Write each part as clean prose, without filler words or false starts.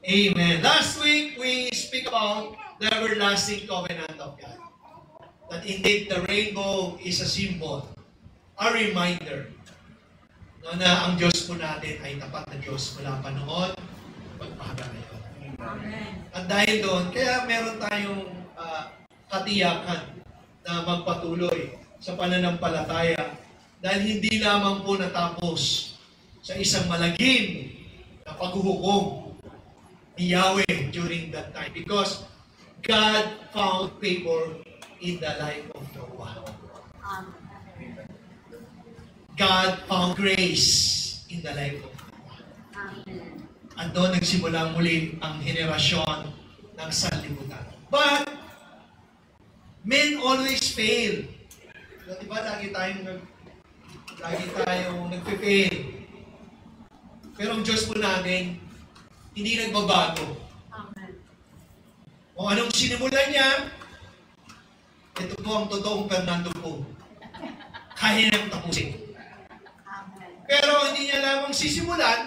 Amen. Last week, we speak about the everlasting covenant of God. That indeed, the rainbow is a symbol, a reminder, no, na ang Diyos po natin ay tapat na Diyos mula pa noon, magpahaga ngayon. Amen. At dahil doon, kaya meron tayong katiyakan na magpatuloy sa pananampalataya dahil hindi lamang po natapos sa isang malagim na paghuhukom ni Yahweh during that time because God found favor in the life of Noah. God found grace in the life of Noah. At doon nagsimula muli ang henerasyon ng sanlibutan. But men always fail. So, diba, lagi tayong nagpe-fail. Pero ang Diyos po natin, hindi nagbabago. Amen. Kung anong sinimulan niya, ito po ang totoong Fernando po. Kaya nang tapusin. Amen. Pero hindi niya lamang sisimulan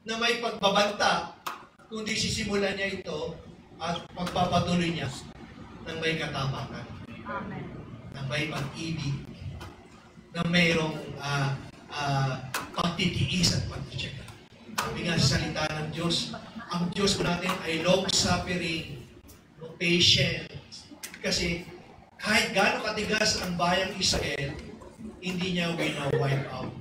na may pagbabanta, kundi sisimulan niya ito at pagpapatuloy niya ng may katamakan. Amen. Na may pag-ibig, na mayroong pagtitiis at pagtitsaga. Sabi nga sa salita ng Diyos, ang Diyos natin ay long-suffering, patient. Kasi kahit gaano katigas ang bayang Israel, hindi niya wina-wipe out.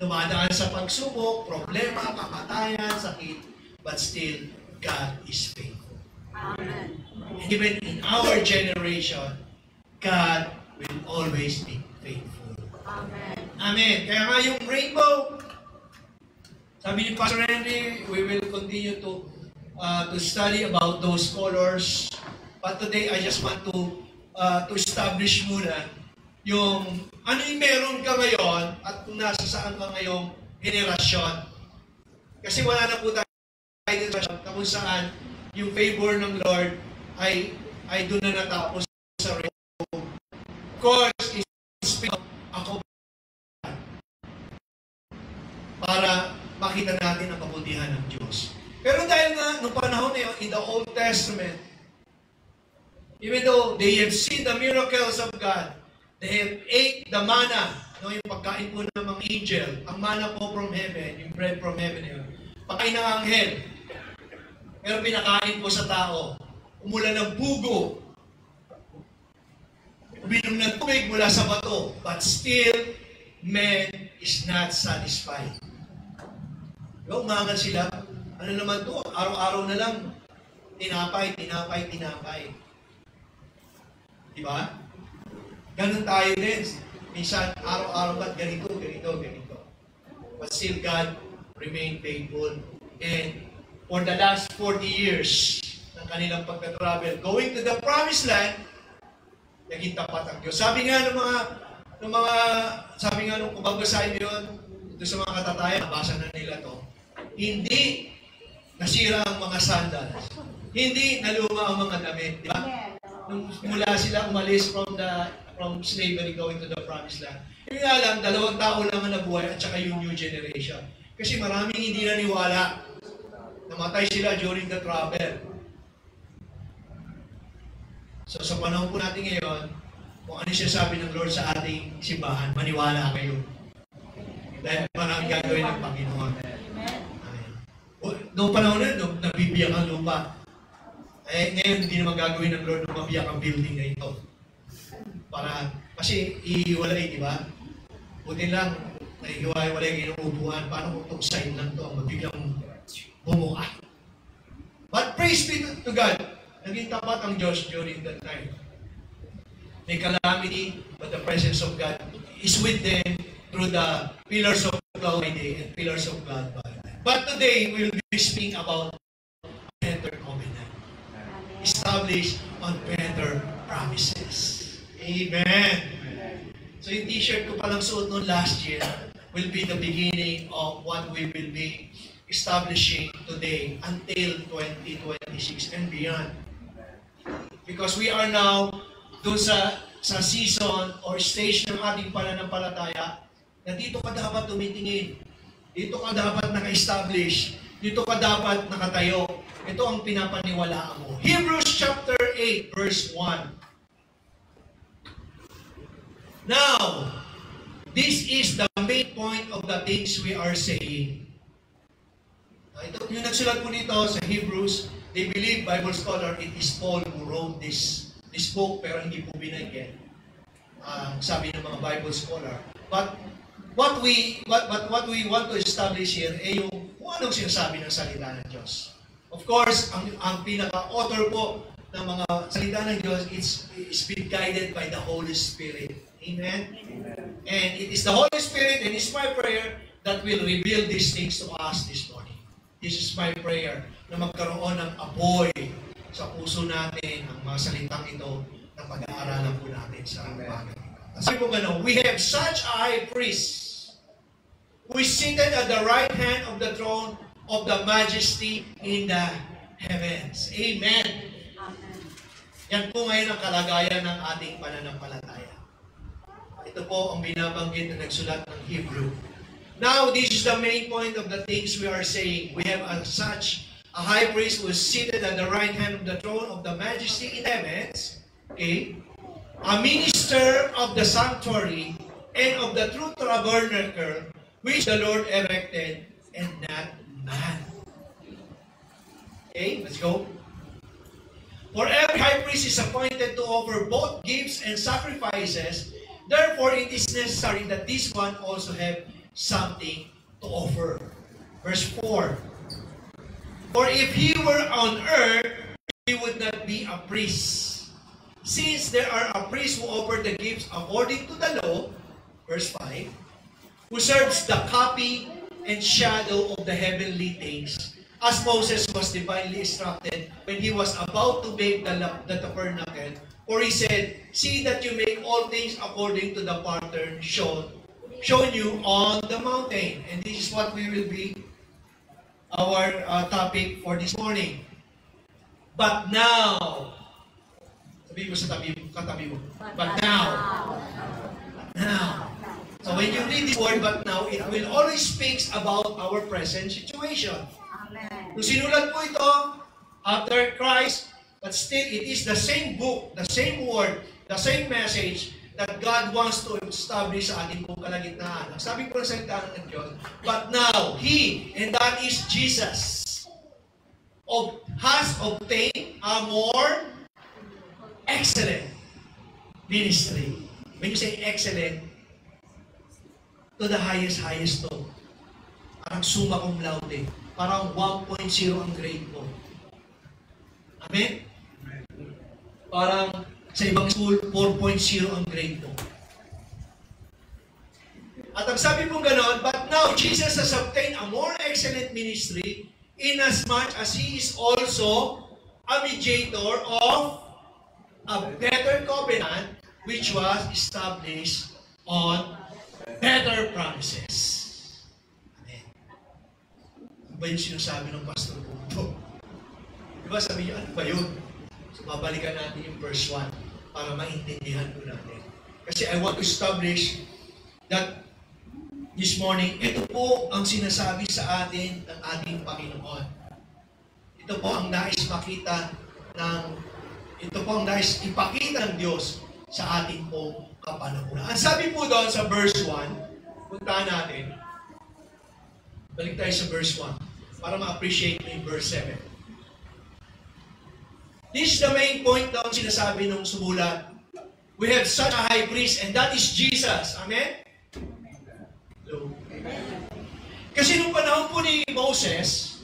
Dumadaan sa pagsubok, problema, kamatayan, sakit, but still, God is faithful. Amen. Even in our generation, God will always be faithful. Amen. Amen. Kaya nga yung rainbow, sabi ni Pastor Henry, we will continue to study about those colors. But today, I just want to establish muna yung ano yung meron ka ngayon at kung nasa saan ka ngayong henerasyon. Kasi wala na po tayo henerasyon kung saan yung favor ng Lord ay doon na natapos sa rainbow. Of course, ako para makita natin ang kabutihan ng Diyos. Pero dahil nga, noong panahon na yun, in the Old Testament, even though they have seen the miracles of God, they have ate the manna, no, yung pagkain po ng mga angel, ang manna po from heaven, yung bread from heaven yun, pagkain ng anghel, pero pinakain po sa tao, umulan ng pugo, uminom ng tubig mula sa bato, but still, man is not satisfied. Umagal sila, ano naman to, araw-araw na lang, tinapay. Diba? Ganun tayo din. Minsan, araw-araw ba't ganito. But still, God remained faithful. And for the last 40 years ng kanilang pagka-travel, going to the promised land, naging tapat ang Diyos. Sabi nga nung kung babasahin yun, ito sa mga katatayan, nabasa na nila to, hindi nasira ang mga sandals. Hindi naluma ang mga damit. Diba? Nung mula sila umalis from slavery going to the promised land. Yung nga lang, 2 tao lang ang nabuhay at saka yung new generation. Kasi maraming hindi naniwala. Namatay sila during the travel. So sa panahon po natin ngayon, kung ano siya sabi ng Lord sa ating simbahan, maniwala kayo. Dahil maraming gagawin ng Panginoon. Noong panahon na, nabibiyak ang lupa. Ngayon, hindi naman gagawin ng Lord na mabiyak ang building na ito. Kasi ihiwalay, di ba? Buti lang, nahihiwalay kayo ng upuan. Paano kung itong sign lang ito, mabiglang bumuka. But praise be to God, naging tapat ang Diyos during that time. May calamity, but the presence of God is with them through the pillars of cloud by day and pillars of cloud by night. But today, we'll be speaking about better covenant. Established on better promises. Amen. So yung t-shirt ko palang suot noon last year will be the beginning of what we will be establishing today until 2026 and beyond. Because we are now doon sa season or stage ng ating pananampalataya na dito ka dapat tumitingin. Dito ka dapat naka-establish dito ka dapat nakatayo. Ito ang pinapaniwalaan mo. Hebrews chapter 8, verse 1. Now, this is the main point of the things we are saying. Ito, yung nagsulat po nito sa Hebrews, they believe, Bible scholar, it is Paul who wrote this book, pero hindi po binigyan. Sabi ng mga Bible scholar. But what we want to establish here ay yung kung anong sinasabi ng salita ng Diyos. Of course, ang pinaka-author po ng mga salita ng Diyos is being guided by the Holy Spirit. Amen? Amen. And it is the Holy Spirit, and it's my prayer that will reveal these things to us this morning. This is my prayer na magkaroon ng apoy sa puso natin ang mga salitang ito na pag-aaralan po natin sa umaga. Sabi po gano'n, we have such a high priest who is seated at the right hand of the throne of the majesty in the heavens. Amen. Amen. Yan po ngayon ang kalagayan ng ating pananampalataya. Ito po ang binabanggit na nagsulat ng Hebrew. Now, this is the main point of the things we are saying. We have such a high priest who is seated at the right hand of the throne of the majesty in heavens. Okay? A minister of the sanctuary and of the true tabernacle which the Lord erected and not man. Okay, let's go. For every high priest is appointed to offer both gifts and sacrifices. Therefore, it is necessary that this one also have something to offer. Verse 4. For if he were on earth, he would not be a priest. Since there are a priest who offer the gifts according to the law, verse 5, who serves the copy and shadow of the heavenly things, as Moses was divinely instructed when he was about to make the tabernacle. For he said, see that you make all things according to the pattern shown you on the mountain. And this is what we will be our topic for this morning. But now, sabi ko sa katabi mo, but now. So when you read this word, but now, it will always speak about our present situation. Amen. Kung sinulat po ito after Christ, but still it is the same book, the same word, the same message that God wants to establish sa ating pong kalagitnaan. Sabi po ng salita ng Diyos, but now, He, and that is Jesus, has obtained a more excellent ministry. When you say excellent, to the highest to. Parang summa cum laude. Parang 1.0 ang grade mo. Amen? Parang sa ibang school, 4.0 ang grade mo. At ang sabi pong ganon, but now Jesus has obtained a more excellent ministry inasmuch as He is also a mediator of a better covenant which was established on better promises. Amen. Ano ba yung sinasabi ng pastor po ito? Diba sabi niyo, ano ba yun? So, babalikan natin yung verse 1 para maintindihan po natin. Kasi I want to establish that this morning, ito po ang sinasabi sa atin ng ating Panginoon. Ito po ang nais ipakita ng Diyos sa ating po kapanahunan. Ang sabi po doon sa verse 1, puntahan natin. Balik tayo sa verse 1 para ma-appreciate mo yung verse 7. This is the main point daw sinasabi nung sumulat. We have such a high priest and that is Jesus. Amen? Hello? Kasi nung panahon po ni Moses,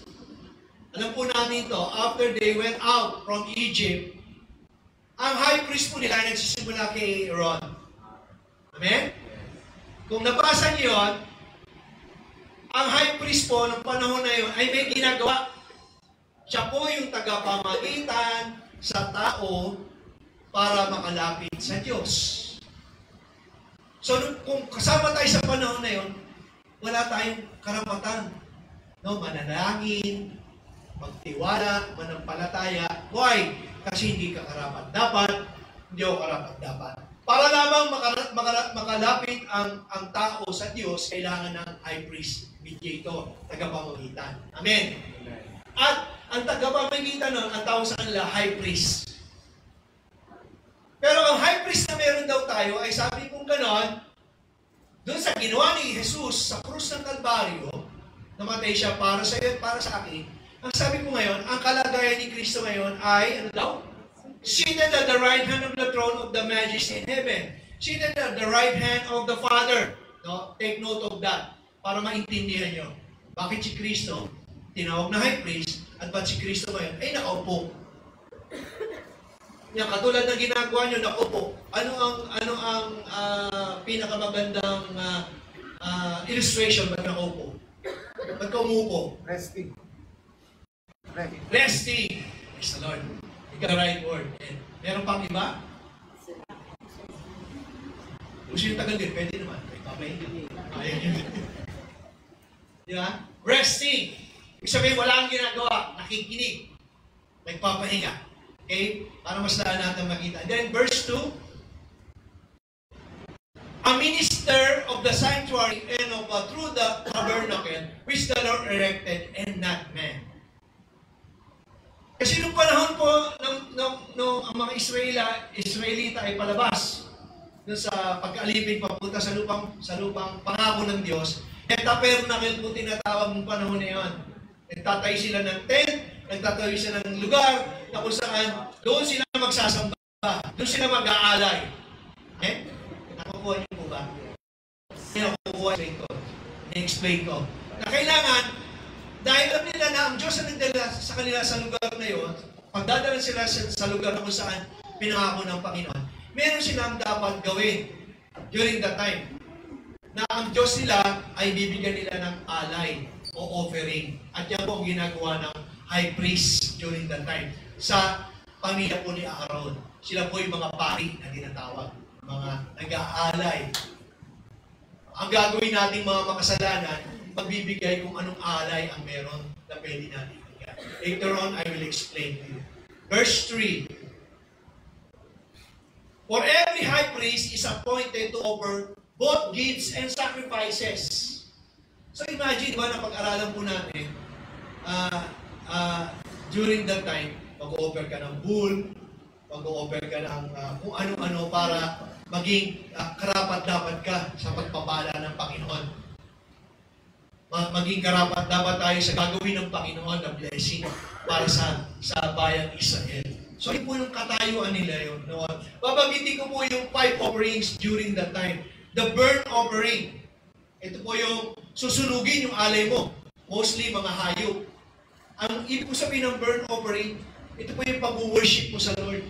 alam po natin ito, after they went out from Egypt, ang high priest po nila nagsisimula kay Aaron. Amen? Kung nabasa niyo yun, ang high priest po ng panahon na yun ay may ginagawa. Siya po yung tagapamagitan sa tao para makalapit sa Diyos. So, kung kasama tayo sa panahon na yun, wala tayong karapatan. No? Manalangin, magtiwala, manampalataya. Why? Kasi hindi ka karapat dapat, hindi ako karapat dapat. Para lamang makalapit ang tao sa Diyos, kailangan ng high priest mediator, tagapamagitan. Amen. At ang tagapamagitan nun, ang tawag sa kanila, high priest. Pero ang high priest na meron daw tayo ay sabi kong ganon, doon sa ginawa ni Jesus sa krus ng Kalbaryo, namatay siya para sa iyo at para sa akin. Ang sabi ko ngayon, ang kalagayan ni Kristo ngayon ay, ano daw? Seated at the right hand of the throne of the Majesty in heaven. Seated at the right hand of the Father. No? Take note of that para maintindihan nyo. Bakit si Kristo tinawag na high priest at ba't si Kristo ngayon ay nakaupo? Yan, katulad ng ginagawa nyo, nakaupo. Ano ang pinakamagandang illustration ba't nakaupo? Ba't ka umupo? Resting. Resting. Praise the Lord. Ikaw right word. And meron pang iba? Gusto yung tagal din, pwede naman. Ayan yun. Di ba? Resting. Ibig sabihin, wala kang ginagawa. Nakikinig. Nagpapahinga. Okay? Para mas daan natin makita. Then, verse 2. A minister of the sanctuary and of through the tabernacle which the Lord erected and not man. Kasi nung panahon po nung ang mga Israelita ay palabas doon sa pagkaalipin papunta sa lupang pangako ng Diyos, tabernacle po tinatawag ng panahon na yun. Nagtatayo sila ng tent, nagtatayo sila ng lugar na kung saan doon sila magsasamba, doon sila mag-aalay. Nakukuha niyo po ba? Nakukuha ko. Na-explain ko. Na kailangan, dahil alam nila na ang Diyos ang nagdala sa kanila sa lugar na yun, pagdadala sila sa lugar na kung saan pinangako ng Panginoon, meron silang dapat gawin during that time. Na ang Diyos nila ay bibigyan nila ng alay o offering. At yan po ang ginagawa ng high priest during that time. Sa pamilya po ni Aaron, sila po yung mga pari na tinatawag. Mga nag-aalay. Ang gagawin nating mga makasalanan, magbibigay kung anong alay ang meron na pwede natin ibigay. Later on, I will explain to you. Verse 3. For every high priest is appointed to offer both gifts and sacrifices. So imagine, ba, na pag-aralan po natin, during that time, mag-offer ka ng bull, mag-offer ka ng kung ano-ano para maging karapat-dapat ka sa pagpapala ng Panginoon. Maging karapat-dapat tayo sa gagawin ng Panginoon na blessing para sa bayang Israel. So, yun po yung katayuan nila yun. No? Babanggitin ko po yung 5 offerings during that time. The burnt offering. Ito po yung susunugin yung alay mo. Mostly mga hayop. Ang ibig ko sabihin ng burnt offering, ito po yung pag-worship mo sa Lord.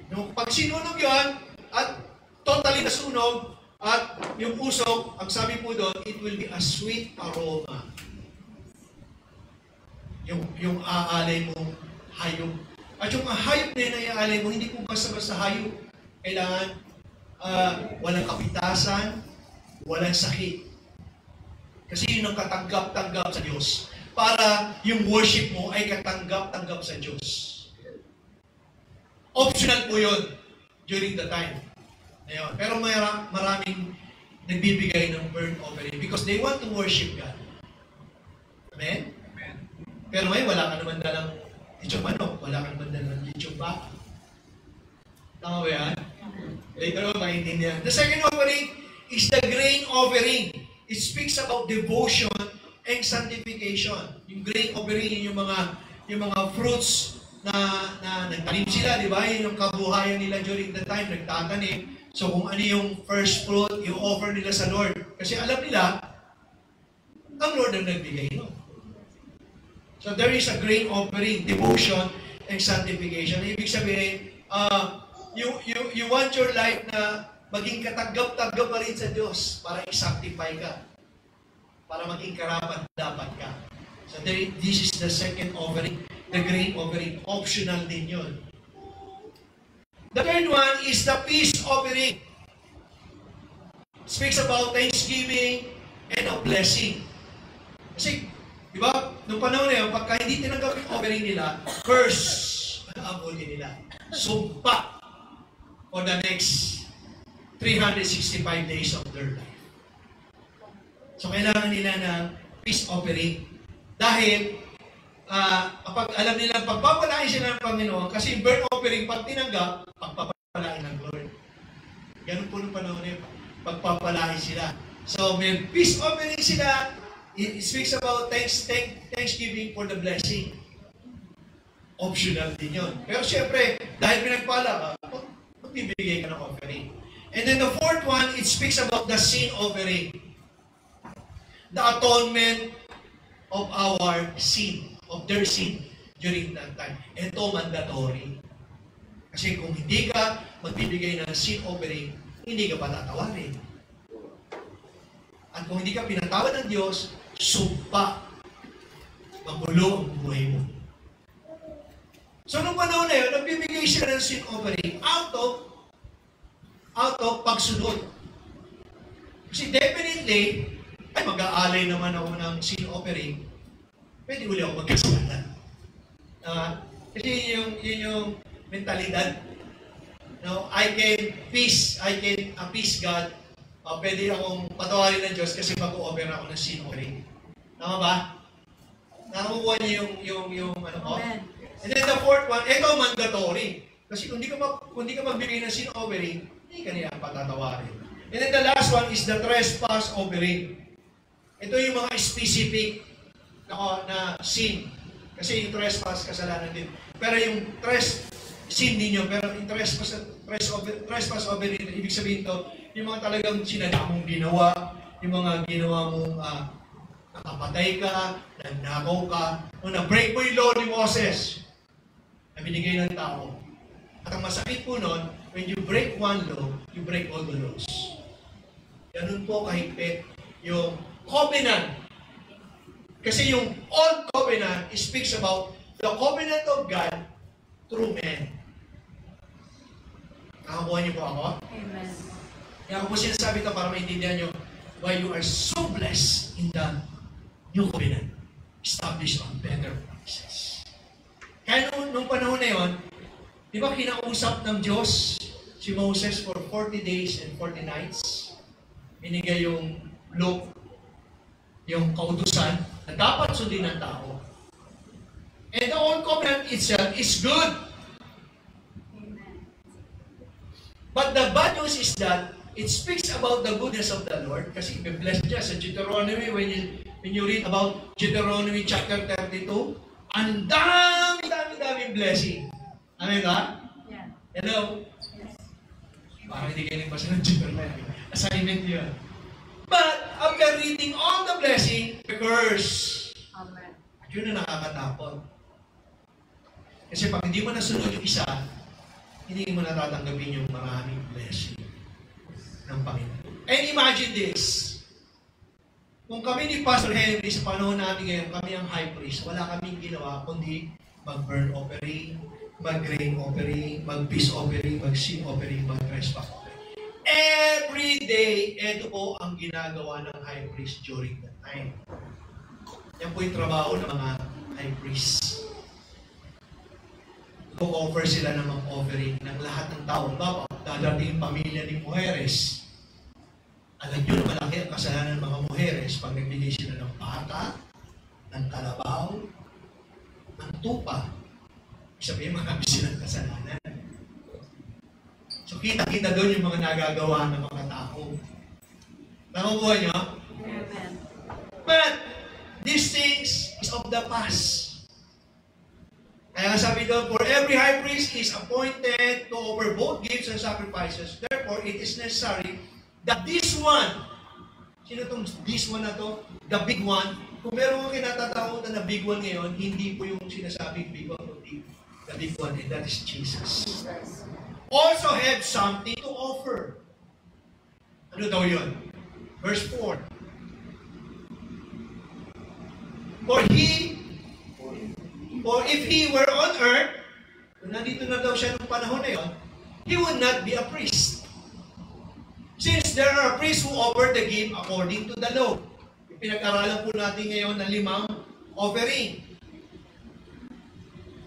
No? Pag sinunog yun, at totally nasunog, at yung usok, ang sabi po doon, it will be a sweet aroma. Yung aalay mo, hayop. At yung hayop na yun na iaalay mo, hindi po basta-basta hayop. Kailangan walang kapitasan, walang sakit. Kasi yun ang katanggap-tanggap sa Diyos. Para yung worship mo ay katanggap-tanggap sa Diyos. Optional po yun during the time. Ayun. Pero maraming nagbibigay ng burnt offering because they want to worship God. Amen? Amen. Pero ngayon, wala ka naman dalang lechong manok, wala ka naman dalang lechong baka. Tama ba yan? Later on, maintindihan. The second offering is the grain offering. It speaks about devotion and sanctification. Yung grain offering, yung mga fruits na nagtanim sila, di ba? Yung kabuhayan nila during the time, nagtatanim. So kung ano yung first fruit, yung offer nila sa Lord. Kasi alam nila, ang Lord ang nagbigay nun. So there is a grain offering, devotion, and sanctification. Ibig sabihin, you want your life na maging katanggap-tanggap pa rin sa Diyos para i-sanctify ka. Para maging karapat-dapat ka. So this is the second offering, the grain offering. Optional din yun. The third one is the peace offering. It speaks about thanksgiving and a blessing. Kasi, di ba, nung panahon na yun, pagka hindi tinanggap yung offering nila, curse ang abutin nila. Sumpa for the next 365 days of their life. So, kailangan nila ng peace offering. Dahil, kapag alam nila, pagpapalain sila ng Panginoon, kasi burnt offering, pag tinanggap, pagpapalain ng Lord. Ganun po nung panahon na yun, pagpapalain sila. So, may peace offering sila. It speaks about thanksgiving for the blessing. Optional din yun. Pero syempre, dahil pinagpala ka, magbibigay ka ng offering. And then the fourth one, it speaks about the sin offering. The atonement of our sin, of their sin during that time. Ito mandatory. Kasi kung hindi ka magbibigay ng sin offering, hindi ka patatawarin. At kung hindi ka pinatawad ng Diyos, sumpa. Magulo ang buhay mo. So, nung panahon na yun, nagbibigay sila ng sin offering out of pagsunod. Kasi definitely, ay mag-aalay naman ako ng sin offering, pwede uli ako magkasalanan. Kasi yun yung mentalidad. No, I can appease God. Pwede akong patawarin ng Diyos kasi mag-o-offer ako ng sin offering. Tama ba? Nakakuha niyo yung ano ko? And then the fourth one, ito mandatory. Kasi kung di ka magbigay ng sin offering, hindi ka nila patatawarin. And then the last one is the trespass offering. Ito yung mga specific na sin. Kasi yung trespass, kasalanan din. Pero yung sin din yun. Pero yung trespass offering, ibig sabihin ito, yung mga talagang sinadya mong ginawa, yung mga ginawa mong nakapatay ka, nagnakaw ka, o na-break mo yung law ni Moses na binigay ng tao. At ang masakit po nun, when you break one law, you break all the laws. Ganun po kahigpit yung covenant. Kasi yung old covenant speaks about the covenant of God through men. Nakakuha niyo po ako? Amen. Kaya ako po sinasabi ito para maintindihan nyo why you are so blessed in the new covenant established on better promises. Kaya nung panahon na yun, di ba kinausap ng Diyos si Moses for 40 days and 40 nights? Binigay yung law, yung kautusan na dapat sundin ng tao. And the old covenant itself is good. But the bad news is that it speaks about the goodness of the Lord. Kasi i-bless niya sa Deuteronomy, when you read about Deuteronomy chapter 32, ang daming blessing. Amen ba? Yeah. Hello? Yes. Parang hindi kayo nagbasa ng Deuteronomy. Assignment yun. But after reading all the blessing, the curse. Amen. Yun na nakakatakot. Kasi pag hindi mo nasunod yung isa, hindi mo natatanggapin yung maraming blessing ng Panginoon. And imagine this. Kung kami ni Pastor Henry, sa panahon natin ngayon, kami ang high priest, wala kaming ginawa kundi mag-burn offering, mag-grain offering, mag-peace offering, mag-sin offering, mag-trespass offering. Every day, ito po ang ginagawa ng high priest during that time. Yan po yung trabaho ng mga high priests. Offer sila ng mga offering ng lahat ng tao. Baba, dadating yung pamilya ni Mujeres. Alam nyo na malaki ang kasalanan ng mga Mujeres pag nagbigay sila ng bata, ng kalabaw, ng tupa. Sabihin, marami silang kasalanan. So, kita-kita doon yung mga nagagawa ng mga tao. Nakukuha nyo? Amen. But, these things is of the past. Kaya sabi doon, for every high priest is appointed to offer both gifts and sacrifices. Therefore, it is necessary that this one, sino itong this one na to? The big one. Kung meron kong kinatatakutan na big one ngayon, hindi po yung sinasabing big one, kundi the big one, and that is Jesus. Also have something to offer. Ano daw yun? Verse 4. For if he were on earth, kung nandito na daw siya nung panahon na yun, he would not be a priest. Since there are priests who offer the gift according to the law. Pinag-aralan po natin ngayon ng 5 offering.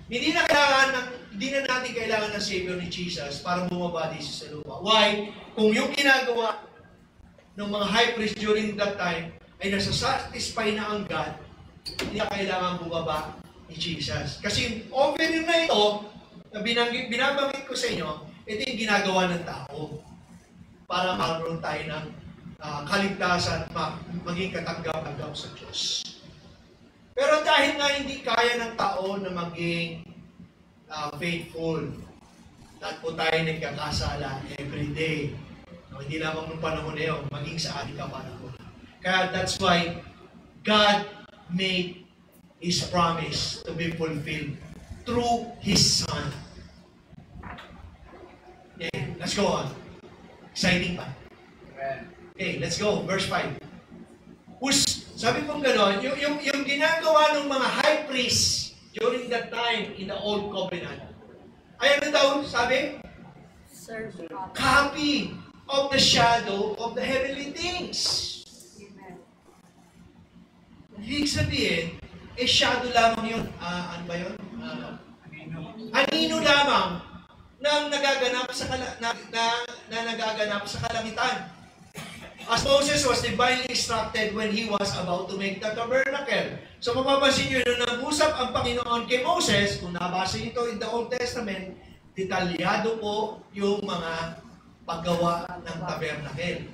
Hindi na natin kailangan ng Savior ni Jesus para bumaba dito sa lupa. Why? Kung yung ginagawa ng mga high priest during that time ay nasa-satisfy na ang God, hindi na kailangan bumaba ni Jesus. Kasi offering na ito, na binabanggit ko sa inyo, ito yung ginagawa ng tao para magkaroon tayo ng kaligtasan, maging katanggap-tanggap sa Diyos. Pero dahil nga hindi kaya ng tao na maging faithful, lahat po tayo nagkakasala every day. No, hindi lamang nung panahon na yun, maging sa ating kapanahon. Kaya that's why God made His promise to be fulfilled through His Son. Okay, let's go on. Exciting pa. Okay, let's go. Verse 5. Sabi kong gano'n, yung ginagawa ng mga high priests during that time in the Old Covenant, ay ano daw, sabi? Copy of the shadow of the heavenly things. Amen. Ibig sabihin, shadow lamang yun. Ano ba yun? Anino lamang na nagaganap sa nagaganap sa kalangitan. As Moses was divinely instructed when he was about to make the tabernacle. So mapapansin nyo, nung nag-usap ang Panginoon kay Moses, kung nabasa nito in the Old Testament, detalyado po yung mga paggawa ng tabernacle.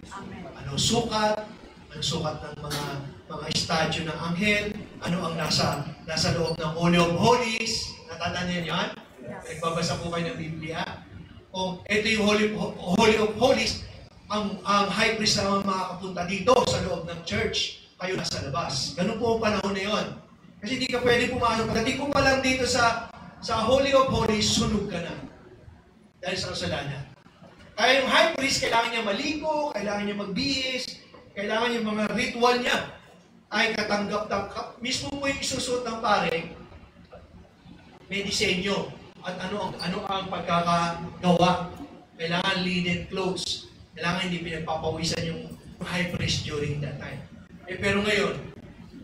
Ano sukat ng mga statue ng anghel, ano ang nasa loob ng Holy of Holies. Natatandaan niyo yan? Nagbabasa po kayo ng Biblia. O ito yung Holy of Holies. Ang high priest naman makakapunta dito sa loob ng church, kayo nasa labas. Ganun po ang panahon na yun. Kasi hindi ka pwede pumasok. Pagdating ko pa lang dito sa Holy of Holies, sunog ka na. Dahil sa kasalanan. Kaya yung high priest, kailangan niya maligo, kailangan niya magbihis, kailangan yung mga ritual niya ay katanggap-tanggap. Mismo po yung isusuot ng pare, may disenyo. At ano ang pagkakagawa. Kailangan linen clothes. Kailangan hindi pinagpapawisan yung high priest during that time. Pero ngayon,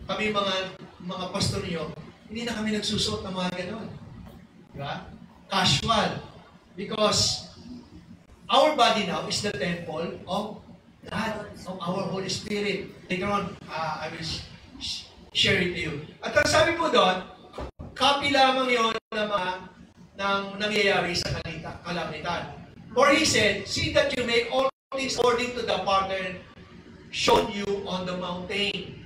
kami mga pastor niyo, hindi na kami nagsusuot ng mga gano'n. Diba? Casual. Because our body now is the temple of God, of our Holy Spirit. Later on, I will share it to you. At ang sabi po doon, copy lamang yun ng nangyayari sa kalangitan. For he said, see that you make all things according to the pattern shown you on the mountain.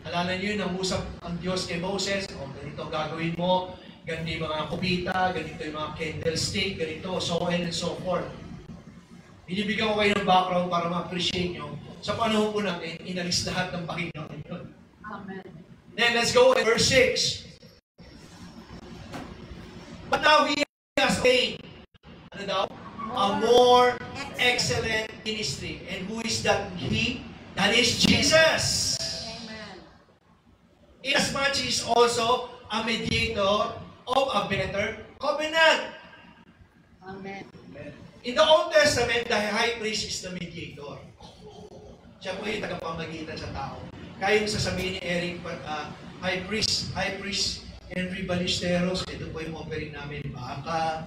Alala niyo, nangusap ang Diyos kay Moses, ganito gagawin mo, ganito yung mga kupita, ganito yung mga candlestick, ganito, so on and so forth. Binibigyan ko kayo ng background para ma-appreciate nyo. Sa panahon po natin, inalis lahat ng Panginoon yun. Amen. Then, let's go at verse 6. But now he has gained, ano daw? A more excellent ministry. And who is that he? That is Jesus. Amen. Inasmuch he is also a mediator of a better covenant. Amen. In the Old Testament, the high priest is the mediator. Siya po yung tagapamagitan sa tao. Kaya yung sasabihin ni Eric, high priest Henry Ballesteros, ito po yung offering namin, baka,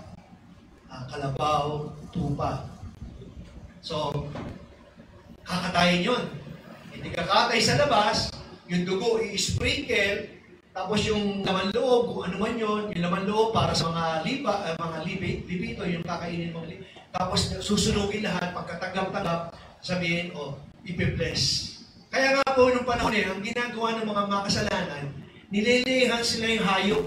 kalabaw, tupa. So, kakatayin yun. Hindi kakatay sa labas, yung dugo i-sprinkle, tapos yung laman loob, kung ano man yun, yung laman loob para sa mga libito, yung kakainin mga libito. Tapos susunugin lahat, pagkatanggap-tanggap, sabihin, ipe-bless. Kaya nga po, nung panahon ang ginagawa ng mga makasalanan, nililihan sila yung hayop.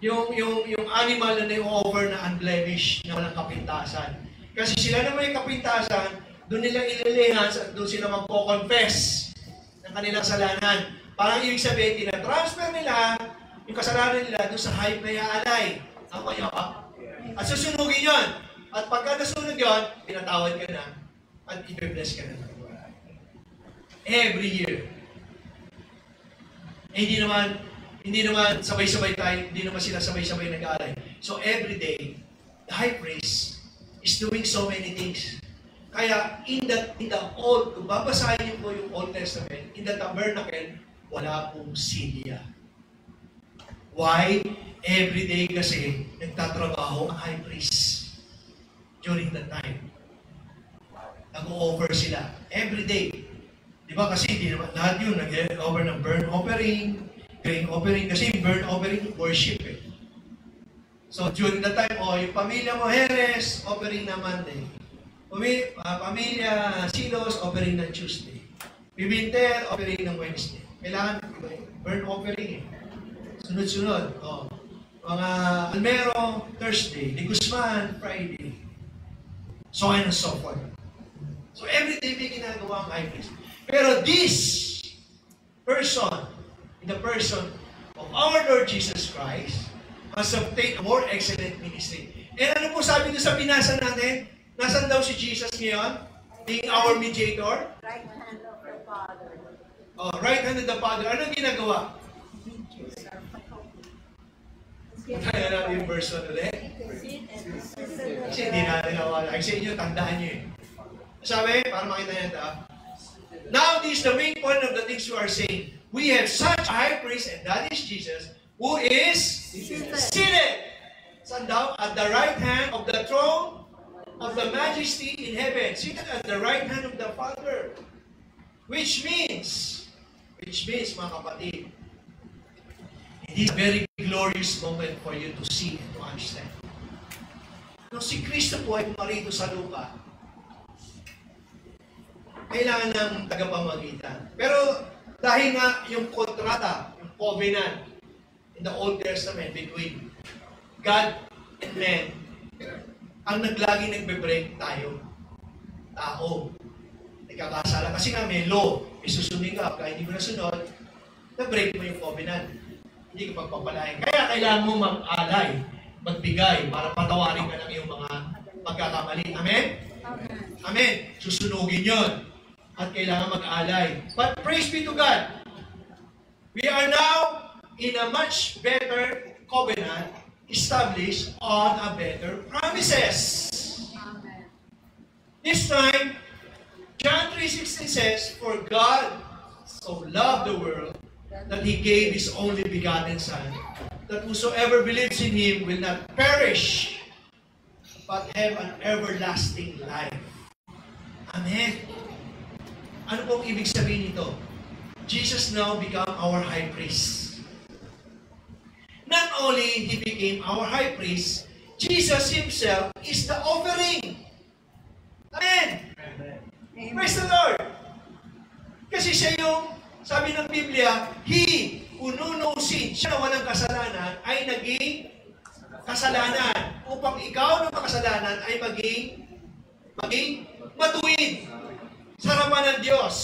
Yung animal na na-offer na unblemished, na walang kapintasan. Kasi sila na may kapintasan, doon nila ililihan, doon sila magpo-confess ng kanilang kasalanan. Parang ibig sabihin, tinatransfer nila yung kasalanan nila doon sa hayop na iaalay. Tama yun? At susunugin yun. At pagka nasunog yun, pinatawad ka na at i-bless ka na. Every year. Hindi naman sabay-sabay tayo, hindi naman sila sabay-sabay nag-aalay. So every day, the high priest is doing so many things. Kaya in the Old, kung babasahin niyo po yung Old Testament, in the tabernacle, wala pong silya. Why? Every day kasi nagtatrabaho ang high priest during that time. Nag-o-offer sila every day. Di ba kasi di naman lahat yun nag-offer ng burnt offering, grain offering, kasi burnt offering, worship eh. So during the time, yung pamilya mo, Heres, offering na Monday. Pamilya, Silos, offering ng Tuesday. Bibinter, offering ng Wednesday. Kailangan burnt offering eh. Sunod-sunod. Mga Almero, Thursday. Di Guzman, Friday. So on and so forth. So every day may ginagawa ang high priest. Pero this person, in the person of our Lord Jesus Christ, must obtain a more excellent ministry. And ano po sabi doon sa binasa natin? Nasaan daw si Jesus ngayon? Being our mediator? Right hand of the Father. Right hand of the Father. Ano ginagawa? Kaya natin yung verse ulit. Kasi hindi natin nawala. Sa inyo, tandaan nyo eh. Sabi, para makita nyo ito. Now, this is the main point of the things you are saying. We have such a high priest, and that is Jesus, who is seated. Saan daw? At the right hand of the throne of the majesty in heaven. Seated at the right hand of the Father. Which means, mga kapatid, it is a very glorious moment for you to see and to understand. Nung si Kristo po ay pumarito sa lupa, kailangan ng tagapamagitan. Pero dahil nga yung kontrata, yung covenant in the Old Testament between God and man, ang naglagi nagbe-break tayo, tao. Nagkakasala. Kasi nga may law, may susundin ka. Kaya hindi mo nasunod, na-break mo yung covenant. Hindi ka pagpapalain. Kaya kailangan mo mag-alay, magbigay, para patawarin ka ng iyong mga pagkakamali. Amen? Amen. Amen. Susunugin yon. At kailangan mag-alay. But praise be to God. We are now in a much better covenant established on a better promises. Amen. This time, John 3:16 says, "For God so loved the world that He gave His only begotten Son, that whosoever believes in Him will not perish, but have an everlasting life." Amen. Ano pong ibig sabihin nito? Jesus now become our high priest. Not only He became our high priest, Jesus Himself is the offering. Amen. Amen. Praise the Lord. Kasi siya yung, sabi ng Biblia, He who knew no sin, siya na walang kasalanan, ay naging kasalanan. Upang ikaw na makasalanan ay maging matuwid sa harapan ng Diyos.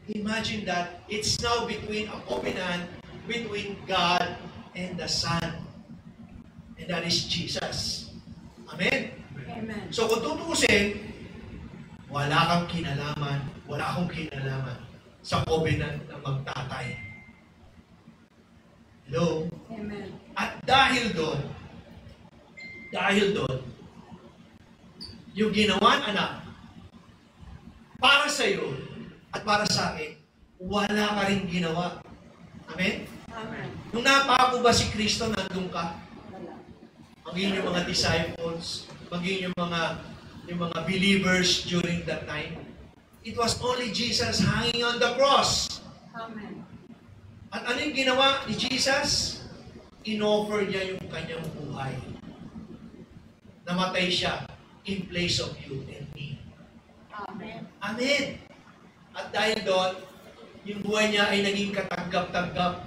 Imagine that it's now between a covenant between God and the Son. And that is Jesus. Amen? Amen. So kung tutusin, wala kang kinalaman, wala akong kinalaman sa covenant ng magtatay. Hello? Amen. At dahil doon, yung ginawan anak, para sa iyo at para sa akin, wala ka rin ginawa. Amen? Amen. Nung napako ba si Kristo, nandun ka? Wala. Maging yung mga disciples, maging yung mga believers during that time. It was only Jesus hanging on the cross. Amen. At ano yung ginawa ni Jesus? In-offer niya yung kanyang buhay. Namatay siya in place of you and me. Amen. Amen. At dahil doon, yung buhay niya ay naging katanggap-tanggap.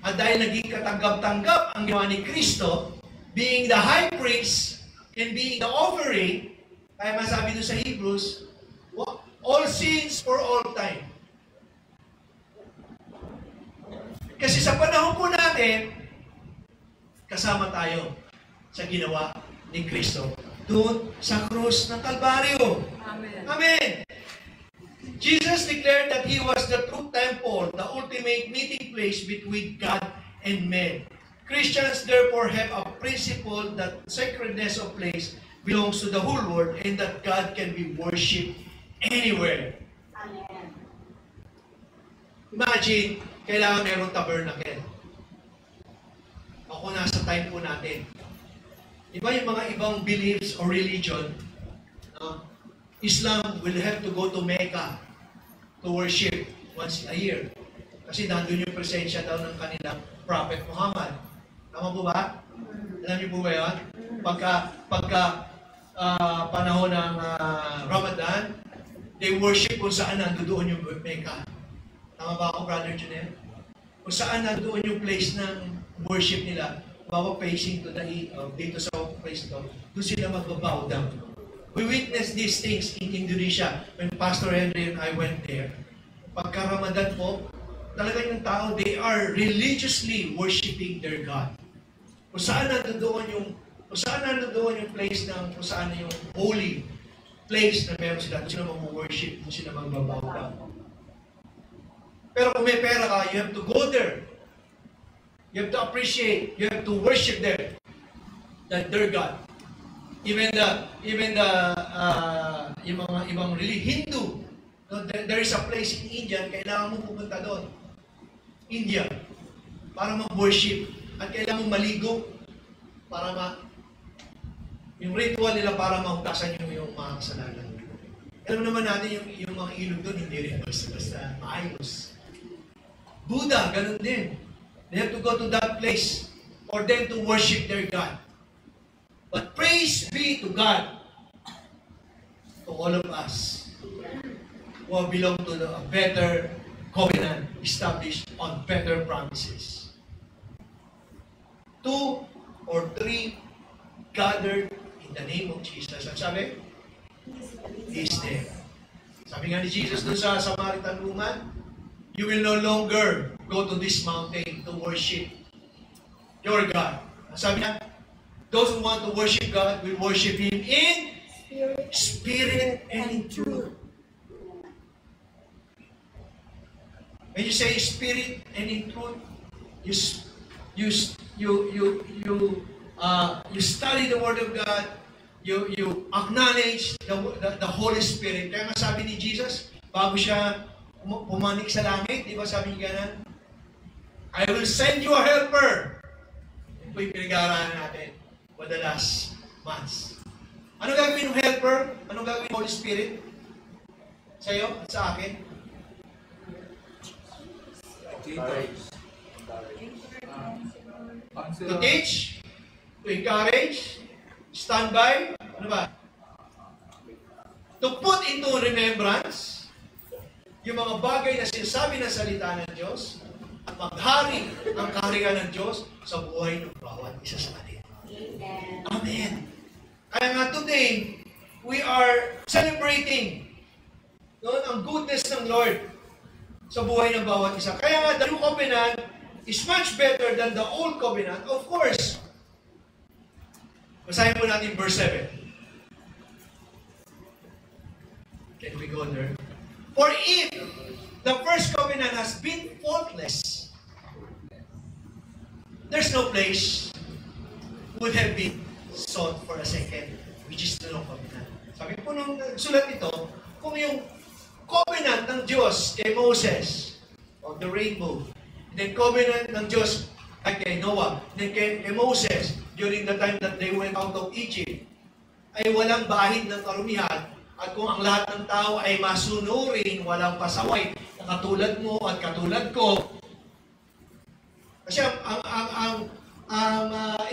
At dahil naging katanggap-tanggap ang ginawa ni Kristo, being the high priest and being the offering, kaya masabi doon sa Hebrews, all sins for all time. Kasi sa panahon po natin, kasama tayo sa ginawa ni Kristo doon sa krus ng Kalbaryo. Amen. Amen. Jesus declared that He was the true temple, the ultimate meeting place between God and men. Christians therefore have a principle that sacredness of place belongs to the whole world and that God can be worshipped anywhere. Amen. Imagine, kailangan mayroong tabernacle. Ako nasa time po natin. Diba yung mga ibang beliefs or religion, no? Islam will have to go to Mecca to worship once a year. Kasi nandun yung presensya daw ng kanilang Prophet Muhammad. Tama po ba? Alam niyo po ba yun? Pagka panahon ng Ramadan, they worship kung saan nandoon yung Mecca. Tama ba ako, Brother Junel? Kung saan nandoon yung place ng worship nila, bawa facing to the dito sa place to, doon sila magbabow down. We witnessed these things in Indonesia when Pastor Henry and I went there. Pagka Ramadan po, talagang yung tao, they are religiously worshiping their God. Kung saan nandoon yung place ng kung saan yung holy place na meron sila, doon sila mag-worship, doon sila magbabow down. Pero kung may pera ka, you have to go there. You have to appreciate, you have to worship them, that their God. Even the yung mga ibang Hindu, there is a place in India, kailangan mo pupunta doon. India, para mag-worship. At kailangan mo maligo para yung ritual nila para mahugasan yung mga kasalanan. Alam naman natin yung mga ilog doon, hindi rin basta maayos. Buddha, ganun din. They have to go to that place for them to worship their God. But praise be to God, to all of us who belong to a better covenant established on better promises. 2 or 3 gathered in the name of Jesus. Ang sabi? He is there. Sabi nga ni Jesus doon sa Samaritan woman, you will no longer go to this mountain to worship your God. Ang sabi niya, those who want to worship God will worship Him in spirit and in truth. When you say spirit and in truth, you study the Word of God, you acknowledge the Holy Spirit. Kaya nga sabi ni Jesus, bago siya pumanik sa langit, di ba sabi niya ganun? I will send you a helper. Ito po yung pinag-aaralan natin for the last months. Ano gagawin ng helper? Ano gagawin ng Holy Spirit? Sa iyo at sa akin? To teach, to encourage, stand by, ano ba? To put into remembrance yung mga bagay na sinasabi ng salita ng Diyos at maghari ang kaharian ng Diyos sa buhay ng bawat isa sa atin. Amen. Kaya nga today, we are celebrating ang goodness ng Lord sa buhay ng bawat isa. Kaya nga, the new covenant is much better than the old covenant. Of course, basahin po natin verse 7. Can we go there? For if the first covenant has been faultless, there's no place would have been sought for a second, which is the new covenant. Sabi po nung sulat ito, kung yung covenant ng Diyos kay Moses of the rainbow, then covenant ng Diyos kay Noah, then kay Moses during the time that they went out of Egypt, ay walang bahid ng karumihan. At kung ang lahat ng tao ay masunurin, walang pasaway, na katulad mo at katulad ko. Kasi ang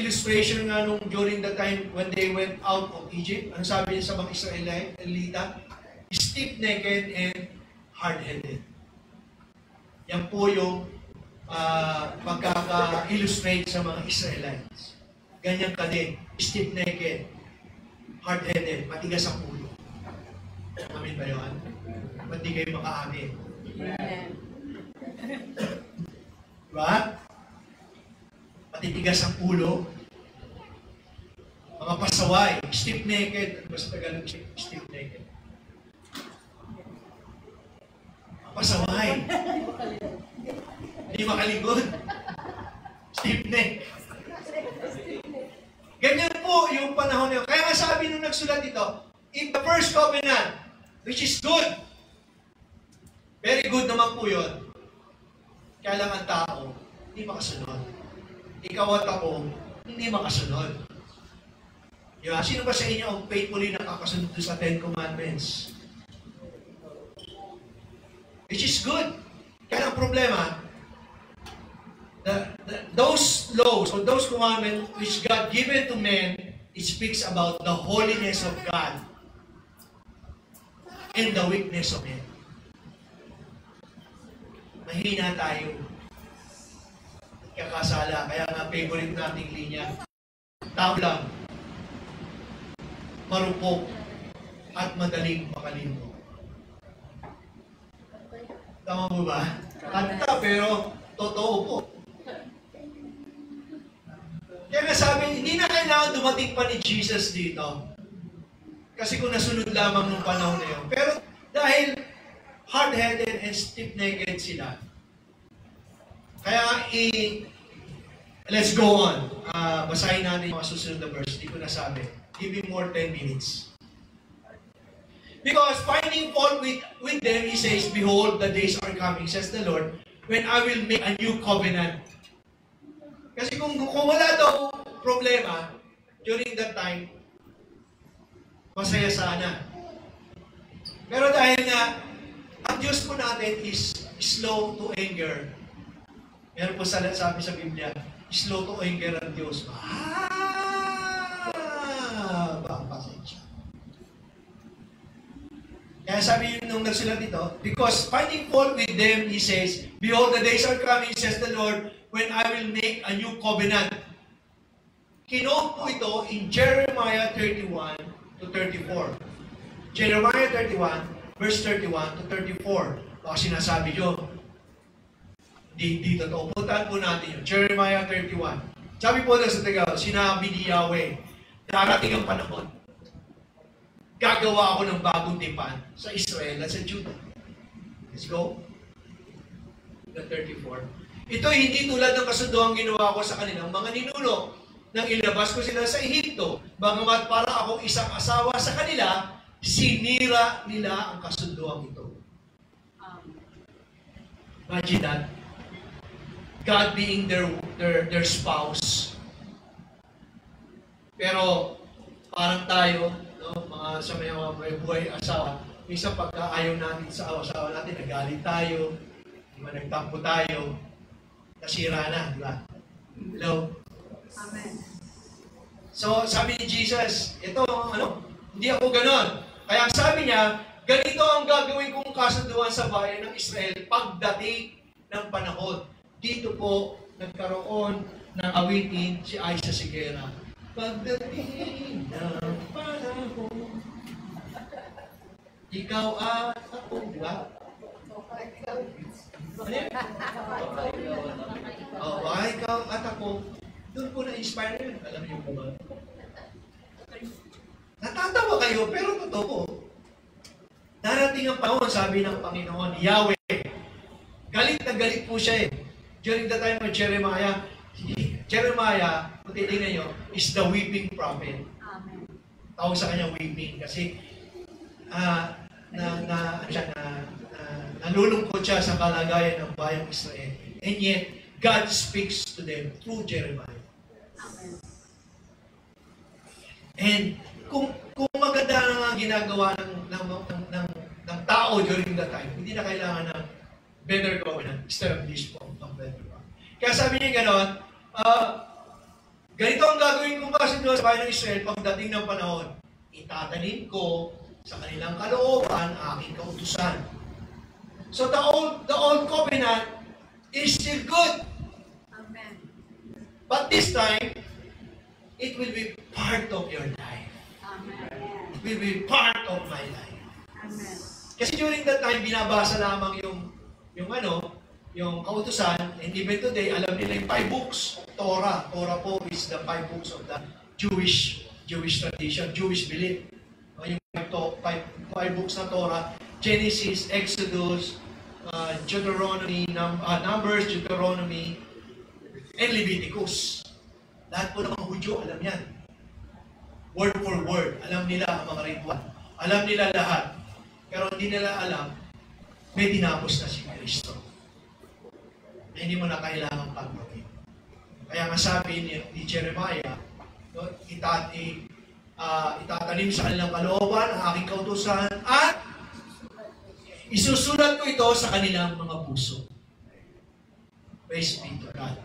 illustration nga nung during the time when they went out of Egypt, ano sabi niya sa mga Israelita? Stiff-necked and hard-headed. Yan po yung pagkaka-illustrate sa mga Israelites. Ganyan ka din, stiff-necked, hard-headed, matigas ang ulo. Amin ba yun? Ba't di kayo maka-amin? Amen. Diba? Matitigas ang ulo. Mga pasaway, stiff-necked. Basta Tagalog, stiff-necked. Pasaway. Hindi makaligod. Stiff-necked. Ganyan po yung panahon niyo. Kaya nga sabi nung nagsulat dito, in the first covenant, which is good. Very good naman po yun. Kaya lang ang tao, hindi makasunod. Ikaw at ako, hindi makasunod. Di ba? Sino ba sa inyo ang faithfully nakakasunod sa Ten Commandments? Which is good. Kaya ang problema, those laws or those commandments which God given to men, it speaks about the holiness of God and the weakness of men. Mahina tayo. Kakasala. Kaya nga favorite nating linya. Tao lang. Marupok at madaling makalimot. Tama mo ba? Kanta pero totoo po. Kaya nga sabi, hindi na kailangan dumating pa ni Jesus dito. Kasi kung nasunod lamang nung panahon na yun. Pero dahil hard-headed and stiff-necked sila, kaya let's go on. Basahin natin yung mga susunod na verse. Hindi ko nasabi. Give me more 10 minutes. Because finding fault with them, he says, behold, the days are coming, says the Lord, when I will make a new covenant. Kasi kung wala daw problema during that time, masaya sana. Pero dahil nga, ang Diyos po natin is slow to anger. Meron po sabi sa Biblia, slow to anger ang Diyos. Bang pasensya. Kaya sabi nung nagsulat dito, because finding fault with them, he says, behold, the days are coming, says the Lord, when I will make a new covenant. Kinote po ito in Jeremiah 31 to 34. Jeremiah 31, verse 31 to 34. Baka sinasabi nyo, di totoo. Puntaan po natin yun. Jeremiah 31. Sabi po lang sa Tagalog, sinabi ni Yahweh, darating ang panahon. Gagawa ako ng bagong tipan sa Israel at sa Judah. Let's go. The 34. Ito hindi tulad ng kasunduang ginawa ko sa kanilang mga ninuno nang ilabas ko sila sa Ehipto. Bagamat para akong isang asawa sa kanila, sinira nila ang kasunduang ito. Imagine that. God being their spouse. Pero parang tayo, no, mga sa may buhay asawa, minsan pagka ayaw natin sa asawa natin, nagalit tayo, nagtampo tayo, nasira na, di ba? Hello? Amen. So, sabi ni Jesus, ito, hindi ako ganon. Kaya sabi niya, ganito ang gagawin kong kasunduan sa bayan ng Israel pagdating ng panahon. Dito po, nagkaroon ng awitin si Aisa Sigera. Pagdating ng panahon, ikaw at ako, di ba? Ikaw at ako, doon po na-inspire yun. Alam niyo po ba? Natatawa kayo, pero totoo po. Darating ang panahon, sabi ng Panginoon, Yahweh, galit na galit po siya eh. During the time of Jeremiah, kung titignan nyo, is the weeping prophet. Amen. Tawag sa kanya weeping kasi nalulungkot siya sa kalagayan ng bayang Israel. And yet, God speaks to them through Jeremiah. Amen. And kung maganda na nga ginagawa ng tao during that time, hindi na kailangan ng better covenant instead of this form of better covenant. Kaya sabi niya gano'n, ganito ang gagawin kong kasunduan sa bayan ng Israel pagdating ng panahon. Itatanim ko sa kanilang kalooban aking kautusan. So the old covenant is still good. Amen. But this time, it will be part of your life. Amen. It will be part of my life. Amen. Kasi during that time, binabasa lamang yung kautusan, and even today, alam nila yung 5 books. Torah po is the 5 books of the Jewish tradition, Jewish belief. Yung 5 books na Torah, Genesis, Exodus, Deuteronomy, Numbers, Deuteronomy, and Leviticus. Lahat po ng mga Hudyo, alam yan. Word for word, alam nila ang mga ritual. Alam nila lahat. Pero hindi nila alam, may tinapos na si Kristo. Na hindi mo na kailangan pagpagin. Kaya nga sabi ni Jeremiah, itatanim sa kanilang kalooban ang aking kautusan at isusulat ko ito sa kanilang mga puso. Praise be to God.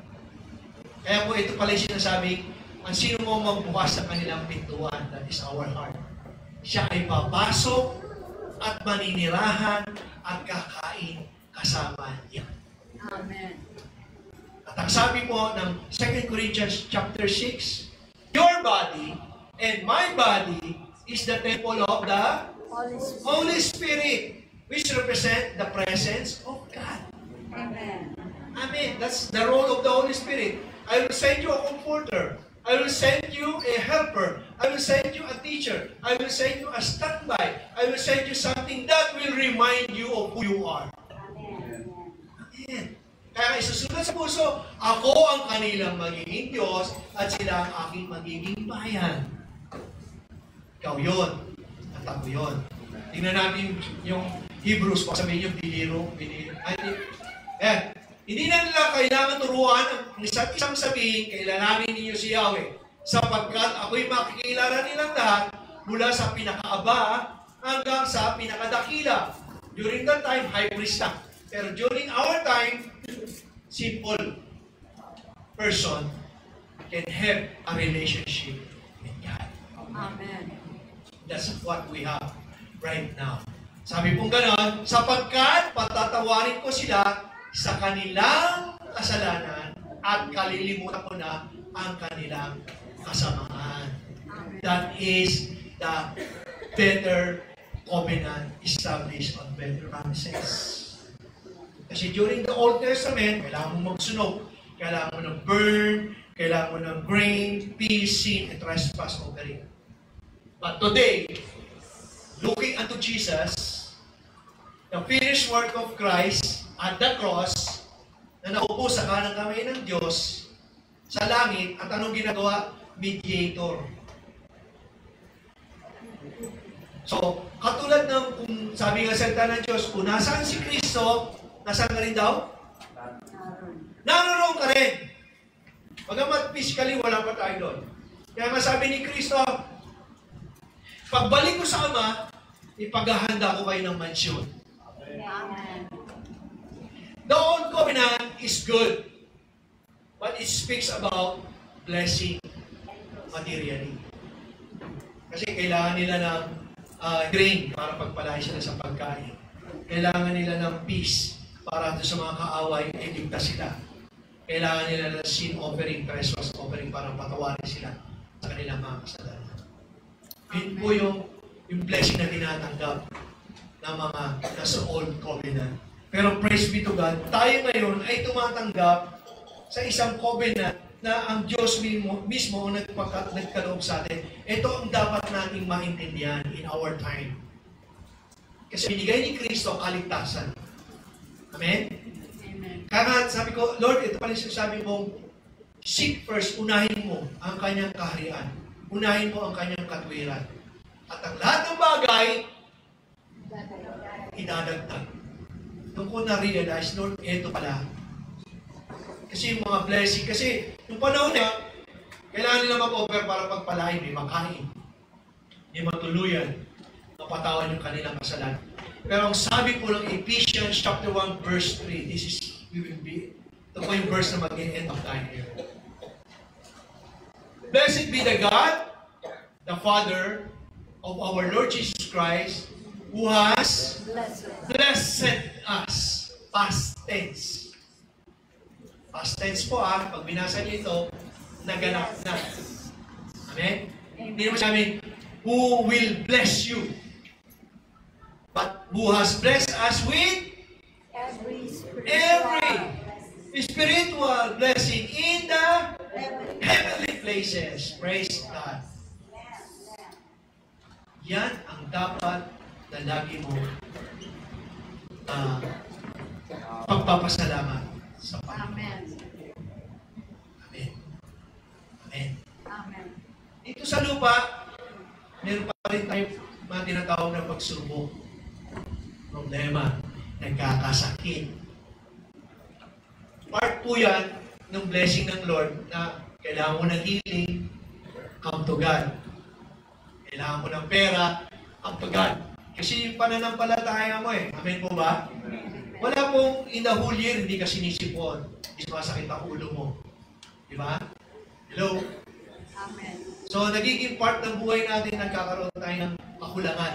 Kaya po ito pala yung sinasabi, ang sino mo magbukas sa kanilang pintuan, that is our heart. Siya ay papasok at maninirahan at kakain kasama niya. Amen. At ang sabi po ng 2 Corinthians chapter 6, your body and my body is the temple of the Holy Spirit, which represent the presence of God. Amen. Amen. That's the role of the Holy Spirit. I will send you a comforter. I will send you a helper. I will send you a teacher. I will send you a standby. I will send you something that will remind you of who you are. Amen. Amen. Kaya isusunod sa puso, ako ang kanilang magiging Diyos at sila ang aking magiging bayan. Ikaw yun. At ako yun. Tingnan natin yung Hebrews, pag sabihin yung biliro. Hindi na nila kailangan turuan ang isa't isang sabihin, kailalanin ninyo si Yahweh, sapagkat ako'y makikilala nilang lahat mula sa pinakaaba hanggang sa pinakadakila. During that time, high priest lang. Pero during our time, simple person can have a relationship with God. Amen. That's what we have right now. Sabi pong ganon, sapagkat patatawarin ko sila sa kanilang kasalanan at kalilimutan ko na ang kanilang kasamaan. That is the better covenant established on better promises. Kasi during the Old Testament, kailangan mo magsunog, kailangan mo ng burn, kailangan mo ng grain, peace, sin, and trespass offering. But today, looking unto Jesus, the finished work of Christ at the cross, na naupo sa kanang kamay ng Diyos sa langit, at anong ginagawa? Mediator. So, katulad ng kung sabi nga salita ng Diyos, kung nasaan si Kristo, nasaan ka rin daw? Naroon ka rin. Bagamat physically, wala pa tayo doon. Kaya masabi ni Kristo, pagbalik ko sa Ama, ipaghahanda ko kayo ng mansyon. Amen. The old covenant is good, but it speaks about blessing materially. Kasi kailangan nila ng grain para pagpalain sila sa pagkain. Kailangan nila ng peace para sa mga kaaway ay ligtas sila. Kailangan nila ng sin offering, trespass offering para patawarin sila sa kanilang mga kasalanan. Yun po yung blessing na tinatanggap ng mga nasa old covenant. Pero praise be to God, tayo ngayon ay tumatanggap sa isang covenant na ang Diyos mismo ang nagkaloob sa atin. Ito ang dapat nating maintindihan in our time. Kasi binigay ni Kristo kaligtasan. Amen? Amen. Kaya sabi ko, Lord, ito pala sabi mo, seek first, unahin mo ang kanyang kaharian. Unahin mo ang kanyang katwiran. At ang lahat ng bagay, idadagdag. Doon ko na-realize, Lord, ito pala. Kasi yung mga blessing, kasi yung panahon niya, kailangan nila mag-offer para pagpalain, may makain, may matuluyan, mapatawan yung kanilang kasalanan. Pero ang sabi po ng Ephesians chapter 1 verse 3, this is, ito po yung verse na mag-end of time here. Blessed be the God, the Father of our Lord Jesus Christ, who has blessed us. Past tense. Past tense po pag binasa niyo ito, naganap na. Amen? Hindi naman sabi, who will bless you. But who has blessed us with every spiritual blessing in the heavenly places. Praise God. Yan ang dapat na lagi mo pagpapasalamat sa Panginoon. Amen. Amen. Amen. Dito sa lupa, meron pa rin tayo mga tinatawag na pagsubok. Problema, nagkakasakit. Part po yan ng blessing ng Lord na kailangan mo ng healing, come to God. Kailangan mo ng pera, ang pagod. Kasi yung pananampalataya mo Amen po ba? Wala pong in the whole year, hindi ka sinisipon. Hindi sumasakit ang ulo mo. Di ba? Hello? Amen. So, nagiging part ng buhay natin, nagkakaroon tayo ng kakulangan.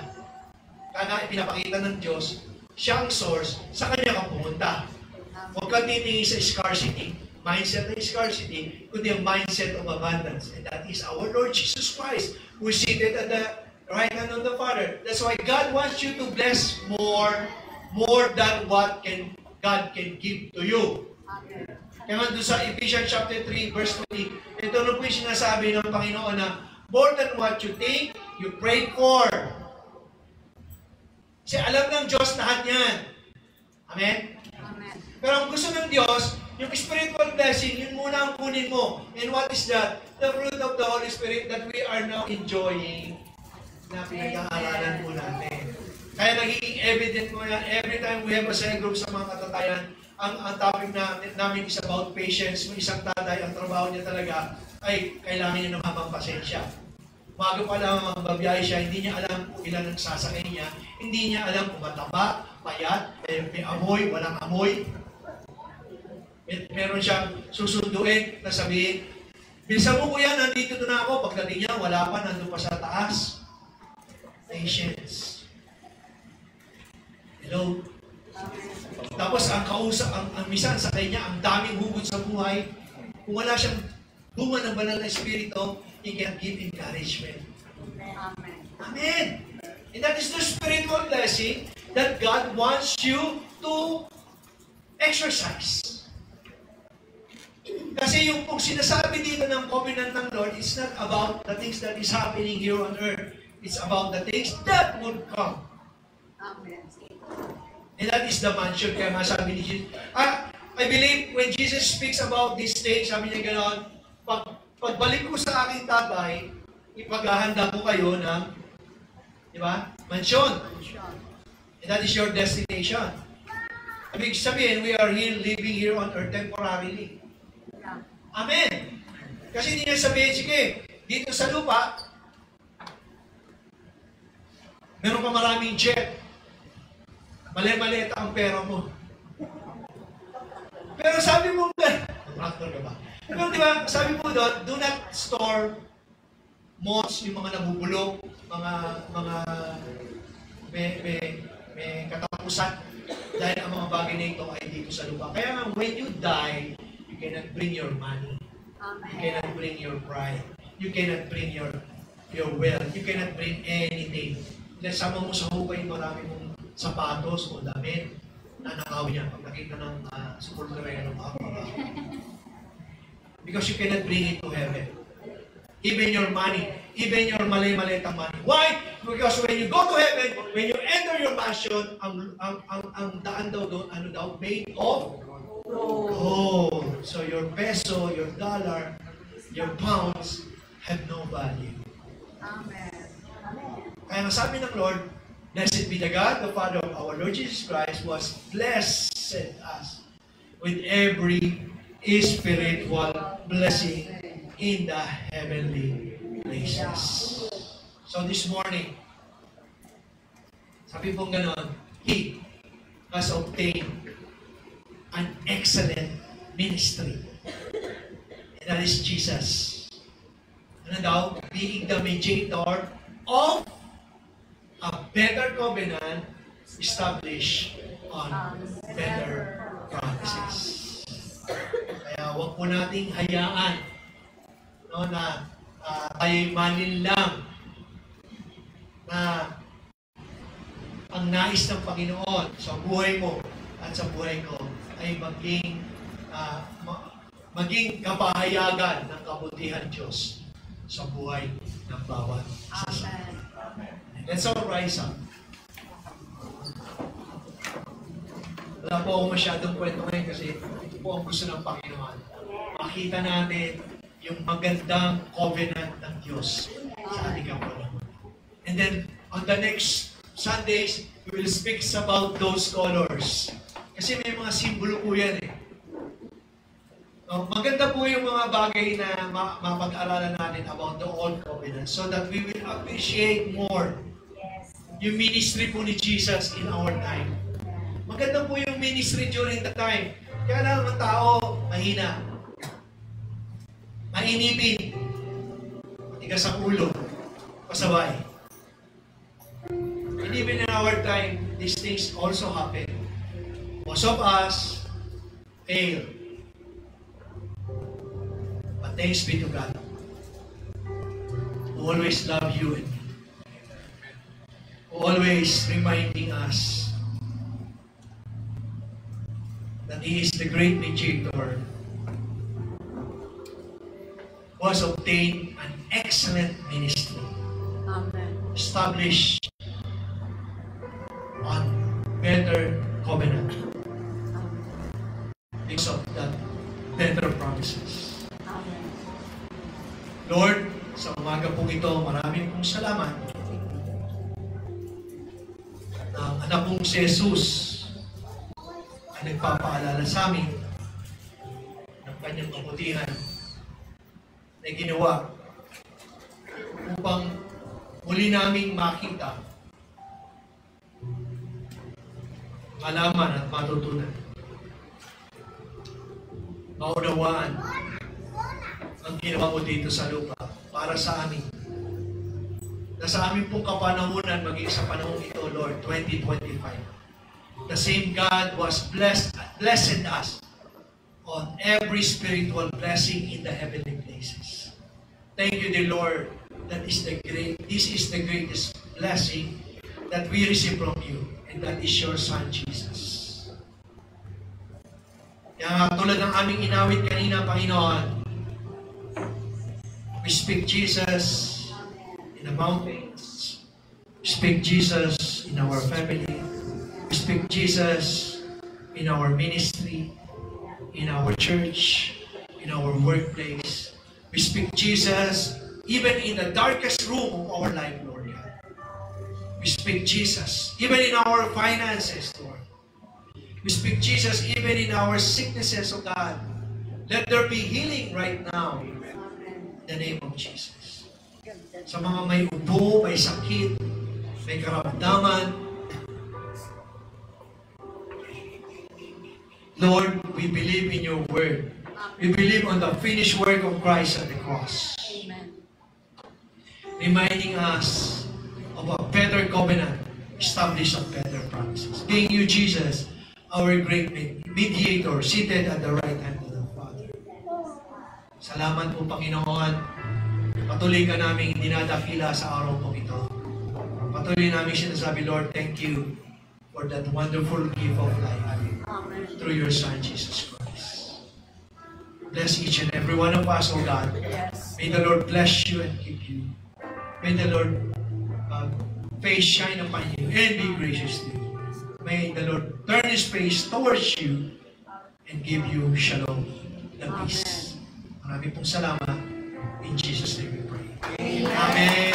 Kaya ipinapakita ng Diyos, siya ang source, sa Kanya ka pumunta. Huwag ka titingin sa scarcity, mindset ng scarcity, kundi ang mindset of abundance. And that is our Lord Jesus Christ, who is seated at the right hand of the Father. That's why God wants you to bless more than what God can give to you. Amen. Kaya nga doon sa Ephesians chapter 3, verse 20, ito na po yung sinasabi ng Panginoon na more than what you think, you pray for. Kasi alam ng Diyos lahat yan. Amen? Amen. Pero ang gusto ng Diyos, yung spiritual blessing, yun muna ang kunin mo. And what is that? The fruit of the Holy Spirit that we are now enjoying na pinag-aaralan po natin. Kaya nagiging evident mo yan every time we have a cell group sa mga katatayan. Ang topic namin is about patience. Yung isang tatay, ang trabaho niya talaga ay kailangan niya ng habang pasensya. Bago pa lang magbabiyahe siya, hindi niya alam kung ilan ang sasakay niya. Hindi niya alam kung mataba, payat, may amoy, walang amoy. Meron siyang susunduin na sabihin, bilisan mo kuya, nandito na ako. Pagdating niya, wala pa, nandun pa sa taas. Patience. Hello? Tapos ang kausap, ang misan sa kanya, ang daming hugot sa buhay. Kung wala siyang bunga ng banal na espiritu, he can give encouragement. Amen. Amen! And that is the spiritual blessing that God wants you to exercise. Kasi yung kung sinasabi dito ng covenant ng Lord, it's not about the things that is happening here on earth. It's about the things that would come. Amen. And that is the mansion. Kaya masabi ni Jesus. I believe when Jesus speaks about this thing, sabi niya gano'n, pagbalik ko sa aking tatay, ipaghahanda ko kayo ng, di ba, mansyon. And that is your destination. Ibig sabihin, we are here, living here on earth temporarily. Amen. Kasi hindi niya sabihin, sige, dito sa lupa, meron pa maraming jet. Mali-maliit ang pera mo. Pero sabi mo, tractor ka ba? Pero di ba, sabi mo doon, do not store moths, yung mga nabubulok, mga may katapusan. Dahil ang mga bagay na ito ay dito sa lupa. Kaya nga, when you die, you cannot bring your money. You cannot bring your pride. You cannot bring your wealth. You cannot bring anything. Dahil sama mo sa hukay, marami mong sapatos o damit na nakaw niya pag nakita ng supporteraya ng mga because you cannot bring it to heaven. Even your money, even your mali-malitang money. Why? Because when you go to heaven, when you enter your mansion, ang daan daw doon, ano daw, made of gold. So your peso, your dollar, your pounds have no value. Amen. Kaya masabi ng Lord, blessed be the God, the Father of our Lord Jesus Christ, who has blessed us with every spiritual blessing in the heavenly places. So this morning, sabi pong ganon, He has obtained an excellent ministry. And that is Jesus. Ano daw? Being the mediator of a better covenant established on better promises. Kaya huwag po nating hayaan na tayo'y malinlang na ang nais ng Panginoon sa buhay mo at sa buhay ko ay maging kapahayagan ng kabutihan Diyos sa buhay ng bawat isa. Amen. Let's all rise up. Wala po ako masyadong kwento ngayon kasi ito po ang gusto ng Panginoon. Makita natin yung magandang covenant ng Diyos sa ating kapwa. And then, on the next Sundays, we will speak about those colors. Kasi may mga simbolo po yan . Maganda po yung mga bagay na mapag-aralan natin about the Old Covenant so that we will appreciate more yung ministry po ni Jesus in our time. Maganda po yung ministry during the time. Kaya lang ang tao, mahina. Mainipin. Matigas ang ulo. Pasaway. And even in our time, these things also happen. Most of us fail. But thanks be to God, who always love you and me. Who always reminding us that He is the great mediator who has obtained an excellent ministry. Amen. Established on better covenant because of that better promises. Amen. Lord, sa umaga pong ito, maraming pong salamat. Ang anak pong si Jesus ay nagpapaalala sa amin ng kanyang kabutihan na ginawa upang muli naming makita, malaman at matutunan, maunawaan ang ginawa mo dito sa lupa para sa amin. Na sa amin pong kapanahunan, maging sa panahon ito, Lord, 2025. The same God was blessed us on every spiritual blessing in the heavenly places. Thank you, dear Lord. This is the greatest blessing that we receive from you, and that is your Son, Jesus. Kaya tulad ng aming inawit kanina, Panginoon, we speak Jesus in the mountains. We speak Jesus in our family. We speak Jesus in our ministry, in our church, in our workplace. We speak Jesus even in the darkest room of our life, Lord God. We speak Jesus even in our finances, Lord. We speak Jesus even in our sicknesses, oh God. Let there be healing right now in the name of Jesus. Sa mga may ubo, may sakit, may karamdaman, Lord, we believe in your word. We believe on the finished work of Christ at the cross. Amen. Reminding us of a better covenant established on better promises. Being you, Jesus, our great mediator, seated at the right hand of the Father. Salamat po, Panginoon. Patuloy ka namin dinadakila sa araw po ito. Patuloy namin sinasabi, Lord, thank you for that wonderful gift of life Amen. through your Son, Jesus Christ. Bless each and every one of us, O God. Yes. May the Lord bless you and keep you. May the Lord face shine upon you and be gracious to you. May the Lord turn His face towards you and give you shalom, the peace. Maraming pong salamat. In Jesus' name we pray. Amen.